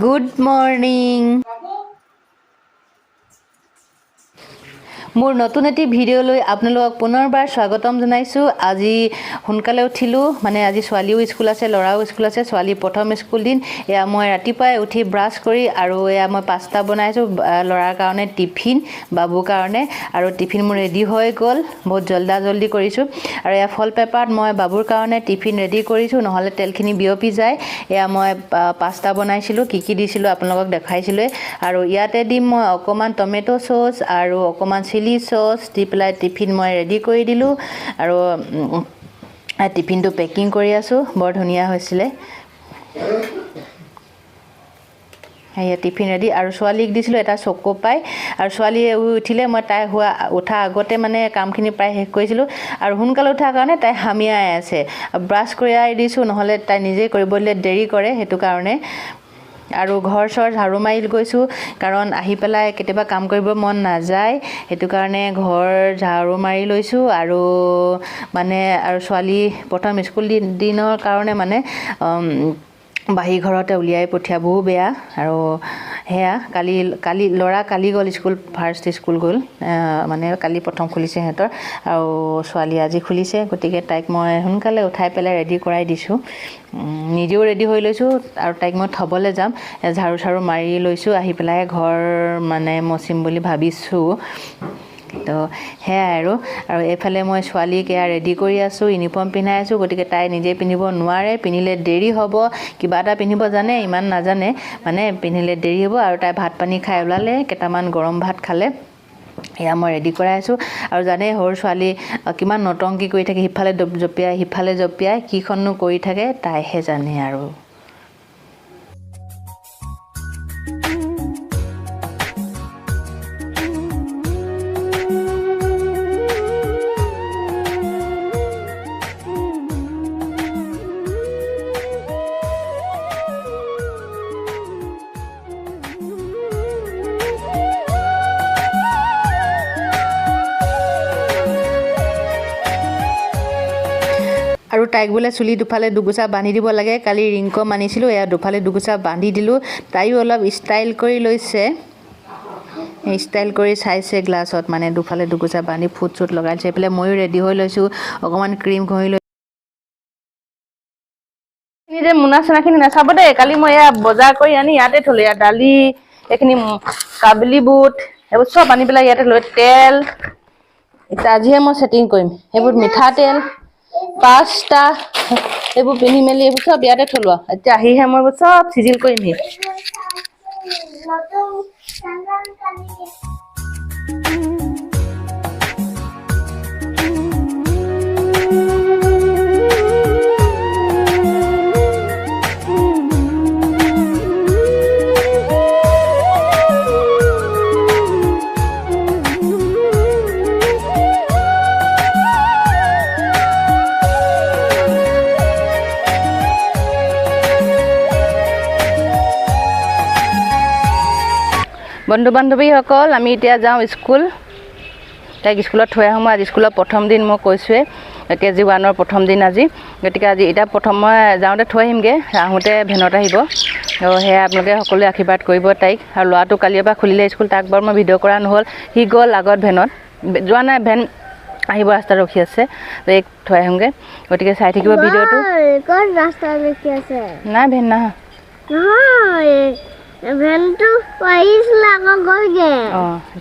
Good morning মোৰ নতুন এটি ভিডিঅ'লৈ আপোনালোকক পুনৰবাৰ স্বাগতম জনাইছোঁ। আজি সোনকালে উঠিলোঁ, মানে আজি ছোৱালীও স্কুল আছে, ল'ৰাও স্কুল আছে। ছোৱালী প্ৰথম স্কুল দিন। এয়া মই ৰাতিপুৱাই উঠি ব্ৰাছ কৰি আৰু এয়া মই পাস্তা বনাইছোঁ ল'ৰাৰ কাৰণে টিফিন, বাবুৰ কাৰণে। আৰু টিফিন মোৰ ৰেডি হৈ গ'ল, বহুত জল্দি কৰিছোঁ। আৰু এয়া ফল পেপাৰত মই বাবুৰ কাৰণে টিফিন ৰেডি কৰিছোঁ, নহ'লে তেলখিনি বিয়পি যায়। এয়া মই পাস্তা বনাইছিলোঁ, কি দিছিলোঁ আপোনালোকক দেখাইছিলোঁৱে। আৰু ইয়াতে দিম মই অকণমান টমেট' চচ আৰু অকণমান চিলি চচ দি পেলাই টিফিন মই ৰেডি কৰি দিলোঁ। আৰু টিফিনটো পেকিং কৰি আছোঁ, বৰ ধুনীয়া হৈছিলে। সেয়া টিফিন ৰেডি। আৰু ছোৱালীক দিছিলোঁ এটা চকো পাই। আৰু ছোৱালীয়ে উঠিলে মই তাই উঠা আগতে মানে কামখিনি প্ৰায় শেষ কৰিছিলোঁ। আৰু সোনকালে উঠাৰ কাৰণে তাই হামিয়াই আছে। ব্ৰাছ কৰি দিছোঁ, নহ'লে তাই নিজে কৰিব দিলে দেৰি কৰে, সেইটো কাৰণে। আৰু ঘৰ চৰ ঝাৰু মাৰি গৈছোঁ, কাৰণ আহি পেলাই কেতিয়াবা কাম কৰিব মন নাযায়, সেইটো কাৰণে ঘৰ ঝাৰু মাৰি লৈছোঁ। আৰু ছোৱালী প্ৰথম স্কুল দিনৰ কাৰণে মানে বাহিৰ ঘৰতে উলিয়াই পঠিয়াবও বেয়া। আৰু সেয়া কালি ল'ৰা কালি গ'ল স্কুল, ফাৰ্ষ্ট স্কুল গ'ল, মানে কালি প্ৰথম খুলিছে সিহঁতৰ। আৰু ছোৱালী আজি খুলিছে, গতিকে তাইক মই সোনকালে উঠাই পেলাই ৰেডি কৰাই দিছোঁ। নিজেও ৰেডি হৈ লৈছোঁ আৰু তাইক মই থ'বলৈ যাম। ঝাৰু মাৰি লৈছোঁ, আহি পেলাই ঘৰ মানে মচিম বুলি ভাবিছোঁ। তো সেয়াই আৰু এইফালে মই ছোৱালীক এয়া ৰেডি কৰি আছোঁ, ইউনিফৰ্ম পিন্ধাই আছোঁ। গতিকে তাই নিজে পিন্ধিব নোৱাৰে, পিন্ধিলে দেৰি হ'ব। কিবা এটা পিন্ধিব জানে, ইমান নাজানে, মানে পিন্ধিলে দেৰি হ'ব। আৰু তাই ভাত পানী খাই ওলালে, কেইটামান গৰম ভাত খালে। এয়া মই ৰেডি কৰাই আছোঁ। আৰু জানে সৰু ছোৱালী কিমান নটংকি কৰি থাকে, সিফালে জঁপিয়াই সিফালে জঁপিয়াই, কিখননো কৰি থাকে তাইহে জানে। আৰু তাইক বোলে চুলি দুফালে দুগোচা বান্ধি দিব লাগে। কালি ৰিংকম আনিছিলোঁ, এয়া দুফালে দুগোচা বান্ধি দিলোঁ। তাইও অলপ ষ্টাইল কৰি লৈছে, ষ্টাইল কৰি চাইছে গ্লাছত, মানে দুফালে দুগোচা বান্ধি ফুট চুট লগাইছে। এইফালে ময়ো ৰেডি হৈ লৈছোঁ, অকণমান ক্ৰীম ঘঁহি লৈছোঁ। যে মোনা চোনাখিনি নাচাব দেই, কালি মই এয়া বজাৰ কৰি আনি ইয়াতে থলোঁ। ইয়াত দালি, এইখিনি কাবুলী বুট, এইবোৰ চব আনি পেলাই ইয়াতে থলোঁ। তেল এতিয়া আজিহে মই ছেটিং কৰিম, সেইবোৰ মিঠাতেল, পাস্তা, এইবোৰ পিন্ধি মেলি এইবোৰ চব ইয়াতে থলোঁ। এতিয়া আহিহে মই এইবোৰ চব চিজিল কৰিমহি। বন্ধু বান্ধৱীসকল, আমি এতিয়া যাওঁ স্কুল। তাইক স্কুলত থৈ আহোঁ। আজি স্কুলৰ প্ৰথম দিন, মই কৈছোঁৱে, KG 1ৰ প্ৰথম দিন আজি। গতিকে আজি এতিয়া মই যাওঁতে থৈ আহিমগৈ, আহোঁতে ভেনত আহিব। আৰু সেয়া আপোনালোকে সকলোৱে আশীৰ্বাদ কৰিব তাইক। আৰু ল'ৰাটো কালিৰ পৰা খুলিলে স্কুল, তাক বাৰু মই ভিডিঅ' কৰা নহ'ল, সি গ'ল আগত ভেনত, যোৱা নাই, ভেন আহিব, ৰাস্তাত ৰখি আছে। এইক থৈ আহোঁগৈ, গতিকে চাই থাকিব ভিডিঅ'টো। নাই, ভেন নাহা,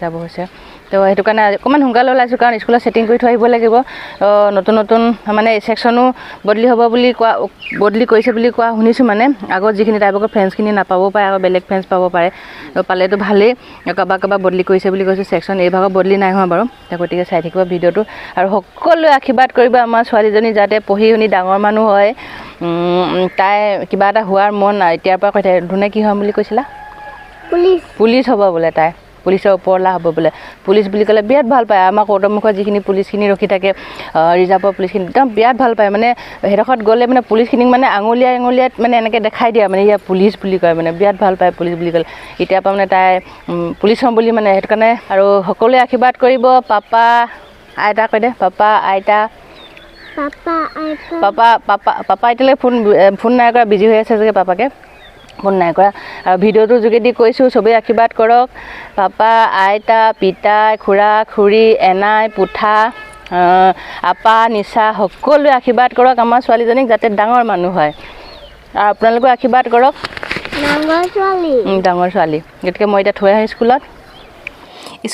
যাব হৈছে। তো সেইটো কাৰণে অকণমান সোনকালে ওলাইছোঁ, কাৰণ স্কুলত ছেটিং কৰি থৈ আহিব লাগিব। নতুন মানে ছেকশ্যনো বদলি কৰিছে বুলি কোৱা শুনিছোঁ। মানে আগত যিখিনি টাইপৰ ফ্ৰেণ্ডছখিনি নাপাবও পাৰে, আকৌ বেলেগ ফ্ৰেণ্ডছ পাব পাৰে, পালেতো ভালেই। কাৰোবাক বদলি কৰিছে বুলি কৈছোঁ ছেকশ্যন, এই ভাগত বদলি নাই হোৱা বাৰু। গতিকে চাই থাকিব ভিডিঅ'টো। আৰু সকলোৱে আশীৰ্বাদ কৰিব আমাৰ ছোৱালীজনী যাতে পঢ়ি শুনি ডাঙৰ মানুহ হয়। তাই কিবা এটা হোৱাৰ মন এতিয়াৰ পৰা কৈ থাকে। ধুনে কি হ'ম বুলি কৈছিলা? পুলিচ হ'ব বোলে তাই, পুলিচৰ ওপৰলা হ'ব বোলে। পুলিচ বুলি ক'লে বিৰাট ভাল পায়। আমাৰ কৰ্টমুখত যিখিনি পুলিচখিনি ৰখি থাকে, ৰিজাৰ্ভৰ পুলিচখিনি, একদম বিৰাট ভাল পায়। মানে সেইডোখৰত গ'লে মানে পুলিচখিনিক মানে আঙুলিয়াই মানে এনেকৈ দেখাই দিয়ে, মানে ইয়াৰ পুলিচ বুলি কয়, মানে বিৰাট ভাল পায় পুলিচ বুলি ক'লে। এতিয়াৰ পৰা মানে তাই পুলিচ হ'ম বুলি, মানে সেইটো কাৰণে। আৰু সকলোৱে আশীৰ্বাদ কৰিব। পাপা আইতা কৈ দে, পাপা আইতা, পাপা এতিয়ালৈ ফোন নাই কৰা, বিজি হৈ আছে চাগে পাপাকে। ফোন নাই কৰা আৰু ভিডিঅ'টোৰ যোগেদি কৈছোঁ চবেই আশীৰ্বাদ কৰক পাপা আইতা পিতাই খুৰা খুৰী এনাই পুথা আপা নিচা সকলোৱে আশীৰ্বাদ কৰক আমাৰ ছোৱালীজনীক যাতে ডাঙৰ মানুহ হয় আৰু আপোনালোকেও আশীৰ্বাদ কৰক ডাঙৰ ছোৱালী গতিকে মই এতিয়া থৈ আহোঁ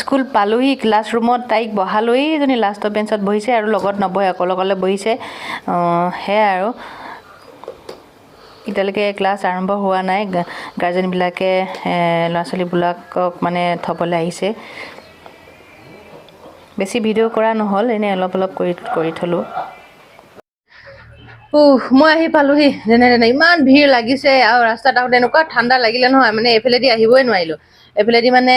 স্কুল পালোহি ক্লাছৰুমত তাইক বহালৈ এজনী লাষ্টৰ বেঞ্চত বহিছে আৰু লগত নবহে অকলে অকলে বহিছে সেয়াই আৰু এতিয়ালৈকে ক্লাছ আৰম্ভ হোৱা নাই গাৰ্জেনবিলাকে ল'ৰা ছোৱালীবিলাকক মানে থ'বলৈ আহিছে বেছি ভিডিঅ' কৰা নহ'ল এনেই অলপ অলপ কৰি থ'লোঁ মই আহি পালোহি যেনে তেনে ইমান ভিৰ লাগিছে আৰু ৰাস্তাত আহোঁতে এনেকুৱা ঠাণ্ডা লাগিলে নহয় মানে এইফালেদি আহিবই নোৱাৰিলোঁ এইফালেদি মানে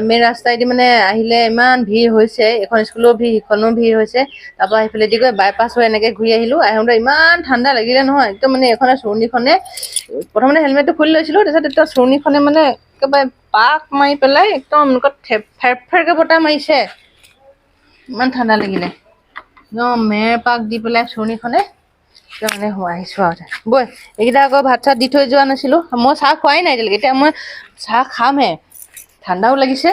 মেইন ৰাস্তাইদি মানে আহিলে ইমান ভিৰ হৈছে এখন স্কুলৰ ভিৰ সিখনো ভিৰ হৈছে তাৰপৰা সেইফালেদি গৈ বাইপাছ হৈ এনেকৈ ঘূৰি আহিলোঁ আহোঁতে ইমান ঠাণ্ডা লাগিলে নহয় একদম মানে এইখনে চুৰণিখনে প্ৰথমতে হেলমেটটো খুলি লৈছিলোঁ তাৰপিছত এতিয়া চুৰণিখনে মানে একেবাৰে পাক মাৰি পেলাই একদম এনেকুৱা ফেৰফেৰকৈ বতাহ মাৰিছে ইমান ঠাণ্ডা লাগিলে একদম মেৰ পাক দি পেলাই চুৰণিখনে মানে আহিছোঁ আৰু বৈ এইকেইটা আকৌ ভাত চাত দি থৈ যোৱা নাছিলোঁ মই চাহ খোৱাই নাই এতিয়ালৈকে এতিয়া মই চাহ খামহে ঠাণ্ডাও লাগিছে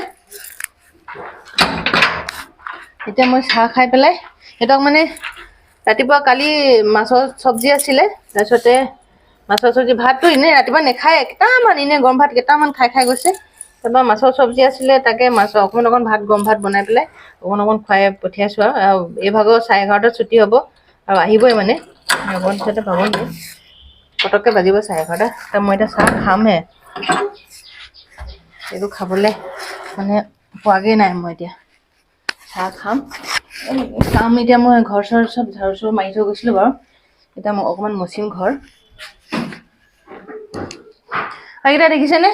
এতিয়া মই চাহ খাই পেলাই সিহঁতক মানে ৰাতিপুৱা কালি মাছৰ চব্জি আছিলে তাৰপিছতে মাছৰ চব্জি ভাতটো এনেই ৰাতিপুৱা নাখায় কেইটামান এনেই গৰম ভাত কেইটামান খাই গৈছে তাৰপৰা মাছৰ চব্জি আছিলে তাকে মাছৰ অকণমান ভাত গৰম ভাত বনাই পেলাই অকণ খুৱাই পঠিয়াইছোঁ আৰু এই ভাগৰ 11:30 ছুটি হ'ব আৰু আহিবই মানে অকণ পিছতে পাবহি পটককৈ বাজিব 11:30 তাৰ মই এতিয়া চাহ খামহে এইটো খাবলৈ মানে পোৱাগৈ নাই মই এতিয়া চাহ খাম এতিয়া মই ঘৰ চৰ চব ঝাৰু চৰু মাৰি থৈ গৈছিলোঁ বাৰু এতিয়া মই অকণমান মচিম ঘৰ এইকেইটা দেখিছেনে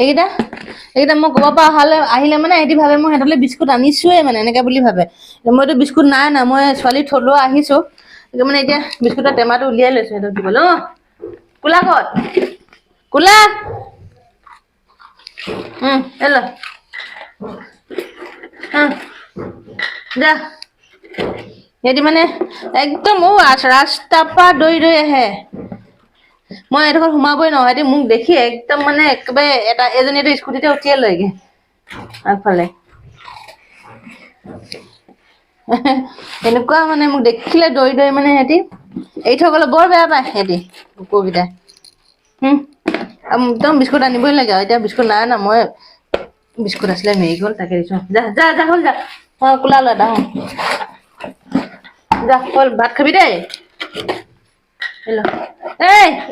এইকেইটা মই ক'ৰবাৰ পৰা আহিলে মানে সিহঁতি ভাবে মই সিহঁতলৈ বিস্কুট আনিছোঁৱে মানে এনেকৈ বুলি ভাবে মইতো বিস্কুট নাই মই ছোৱালী থ'লেও আহিছোঁ মানে এতিয়া বিস্কুটৰ টেমাটো উলিয়াই লৈছোঁ সিহঁতক দিবলৈ কোলা ক'ত কোলা এলো যা সিহঁতি মানে একদম ৰাস্তাৰ পৰা দৌৰি আহে মই এইডোখৰত সোমাবই নোৱাৰো সিহঁতি মোক দেখি একদম মানে একেবাৰে এজনীটো স্কুটিতে উঠিয়ে লৈগে আগফালে এনেকুৱা মানে মোক দেখিলে দৌৰি মানে সিহঁতি এৰি থৈ গ'লে বৰ বেয়া পায় সিহঁতি কুকুৰকেইটাই একদম বিস্কুট আনিবই লাগে আৰু এতিয়া বিস্কুট নাই না মই বিস্কুট আছিলে মেৰি গ'ল তাকে দিছোঁ যা হ'ল যা কোলা ল'ৰা যা হ'ল ভাত খাবি দেই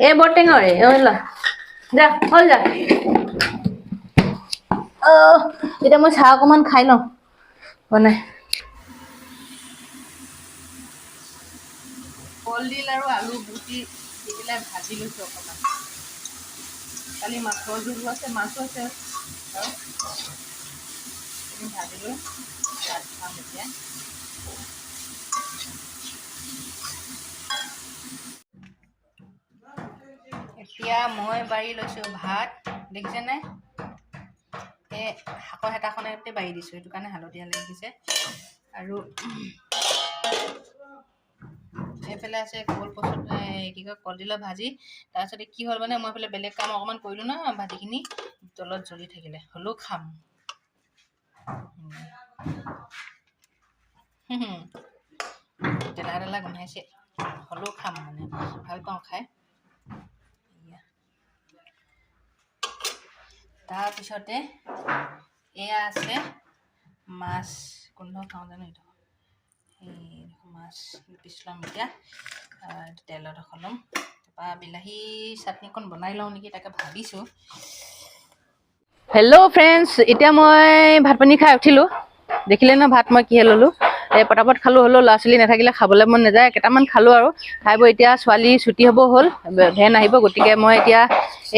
এই বৰ টেঙৰে যা হ'ল যা এতিয়া মই চাহ অকণমান খাই লওঁ বনাই কলডিল আৰু আলু গুটি দি পেলাই ভাজি লৈছোঁ অকণমান কালি মাছৰ জোলো আছে মাছো আছে আৰু ভাজি লৈ ভাত খাম এতিয়া এতিয়া মই বাঢ়ি লৈছোঁ ভাত দেখিছেনে এই শাকৰ হেতাখনতে বাঢ়ি দিছোঁ সেইটো কাৰণে হালধীয়া লাগিছে আৰু এইফালে আছে কি কয় কলডিলৰ ভাজি তাৰপিছতে কি হ'ল মানে মই এইফালে বেলেগ কাম অকণমান কৰিলোঁ না ভাজিখিনি তলত জ্বলি থাকিলে হ'লেও খাম তেলা গোন্ধাইছে হ'লেও খাম মানে ভাল পাওঁ খাই তাৰপিছতে এয়া আছে মাছ গোন্ধ খাওঁ জানো এইটো মাছ পিছ ল'ম এতিয়া তেলত ল'ম তাৰপৰা বিলাহী চাটনিকণ বনাই লওঁ নেকি তাকে ভাবিছোঁ হেল্ল' ফ্ৰেণ্ডছ এতিয়া মই ভাত পানী খাই উঠিলোঁ দেখিলে ন ভাত মই কিহে ল'লোঁ পটাপট খালোঁ হ'লেও ল'ৰা ছোৱালী নাথাকিলে খাবলৈ মন নাযায় কেইটামান খালোঁ আৰু খাই বৈ এতিয়া ছোৱালী ছুটি হ'ব হ'ল ভেন আহিব গতিকে মই এতিয়া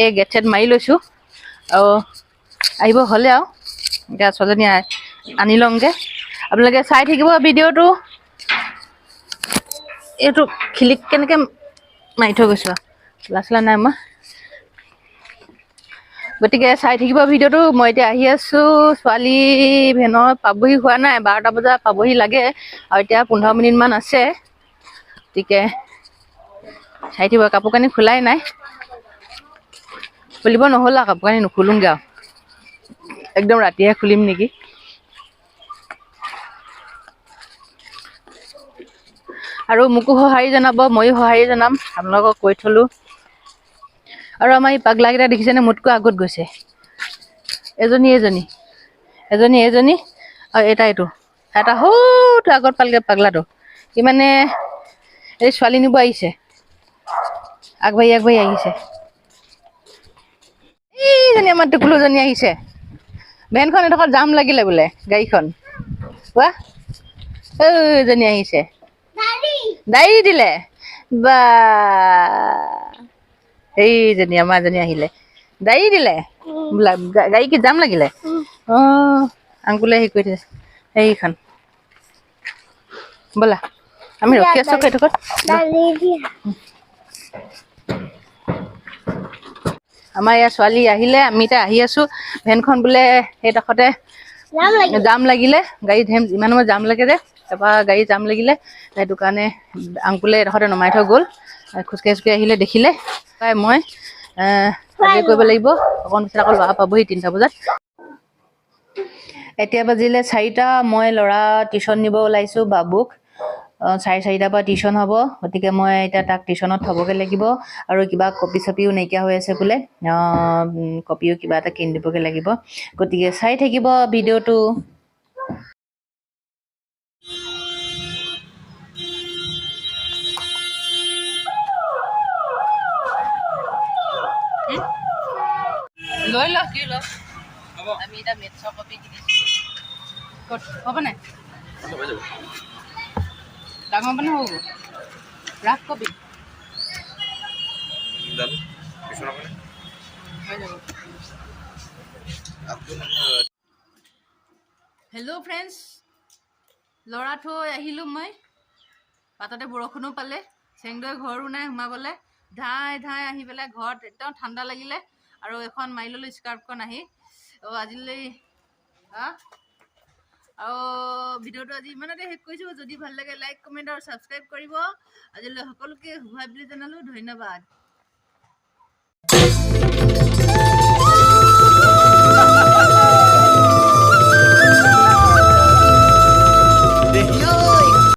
এই গেট ছেট মাৰি লৈছোঁ আৰু আহিব হ'লে আৰু এতিয়া ছোৱালীজনী আনি লওঁগৈ আপোনালোকে চাই থাকিব ভিডিঅ'টো এইটো খিলিক কেনেকৈ মাৰি থৈ গৈছোঁ চলা নাই মই গতিকে চাই থাকিব ভিডিঅ'টো মই এতিয়া আহি আছোঁ ছোৱালী ভেনৰ পাবহি হোৱা নাই 12টা বজাত পাবহি লাগে আৰু এতিয়া 15 মিনিটমান আছে গতিকে চাই থাকিব কাপোৰ কানি খোলাই নাই খুলিব নহ'ল আৰু কাপোৰ কানি নুখুলোঁগৈ আৰু একদম ৰাতিহে খুলিম নেকি। আৰু মোকো সঁহাৰি জনাব, ময়ো সঁহাৰি জনাম, আপোনালোকক কৈ থলোঁ। আৰু আমাৰ এই পাগলাকেইটা দেখিছেনে, মোতকৈ আগত গৈছে। এজনী আৰু এইটো এটা সৌটো আগত পালগে পাগলাটো। সি মানে এই ছোৱালী নিব আহিছে, আগবাঢ়ি আহিছে। এইজনী আমাৰ টুকুলুজনী আহিছে। ভেনখন এডোখৰত জাম লাগিলে বোলে, গাড়ীখন কোৱা। এইজনী আহিছে, দাৰি দিলে বা। সেইজনী আমাৰজনী আহিলে, দাৰি দিলে বোলা। গাড়ী কি জাম লাগিলে? আংকুলে হেৰি কৰি থৈছে সেইখন। ব'লা আমি ৰখি আছো সেইডোখৰত। আমাৰ ইয়াৰ ছোৱালী আহিলে, আমি এতিয়া আহি আছো। ভেনখন বোলে সেইডোখৰতে জাম লাগিলে, গাড়ী ইমান সময় জাম লাগে যে, তাৰপৰা গাড়ী জাম লাগিলে, সেইটো কাৰণে আংকুলে এডোখৰতে নমাই থৈ গ'ল। খোজকাঢ়ি আহিলে দেখিলে, মই হাজিৰ কৰিব লাগিব। অকণ পিছত আকৌ ল'ৰা পাবহি 3টা বজাত। এতিয়া বাজিলে 4টা। মই ল'ৰা টিউশ্যন নিব ওলাইছোঁ, বাবুক। 4:30 পৰা টিউশ্যন হ'ব, গতিকে মই এতিয়া তাক টিউশ্যনত থ'বগৈ লাগিব। আৰু কিবা কপি চপিও নাইকিয়া হৈ আছে বোলে, কপিও কিবা এটা কিনি দিবগৈ লাগিব। গতিকে চাই থাকিব ভিডিঅ'টো। লৈ ল, কি ল? আমি এতিয়া মেথছৰ কপি কিনিছোঁ। ক'ত হ'ব নাই? ডাঙৰ মানে হ'ব, ৰাফ কপি হেল্ল' ফ্ৰেণ্ডছ, ল'ৰা থৈ আহিলোঁ মই। বাটতে বৰষুণো পালে, চেংদৈ ঘৰো নাই সোমাবলৈ। ধাই আহি পেলাই ঘৰত একদম ঠাণ্ডা লাগিলে, আৰু এখন মাৰি ল'লোঁ স্কাৰ্ফখন আহি। আজিলৈ আৰু ভিডিঅ'টো আজি ইমানতে শেষ কৰিছোঁ। যদি ভাল লাগে লাইক, কমেণ্ট আৰু ছাবস্ক্ৰাইব কৰিব। আজিলৈ সকলোকে শুভৰাত্ৰি জনালোঁ। ধন্যবাদ।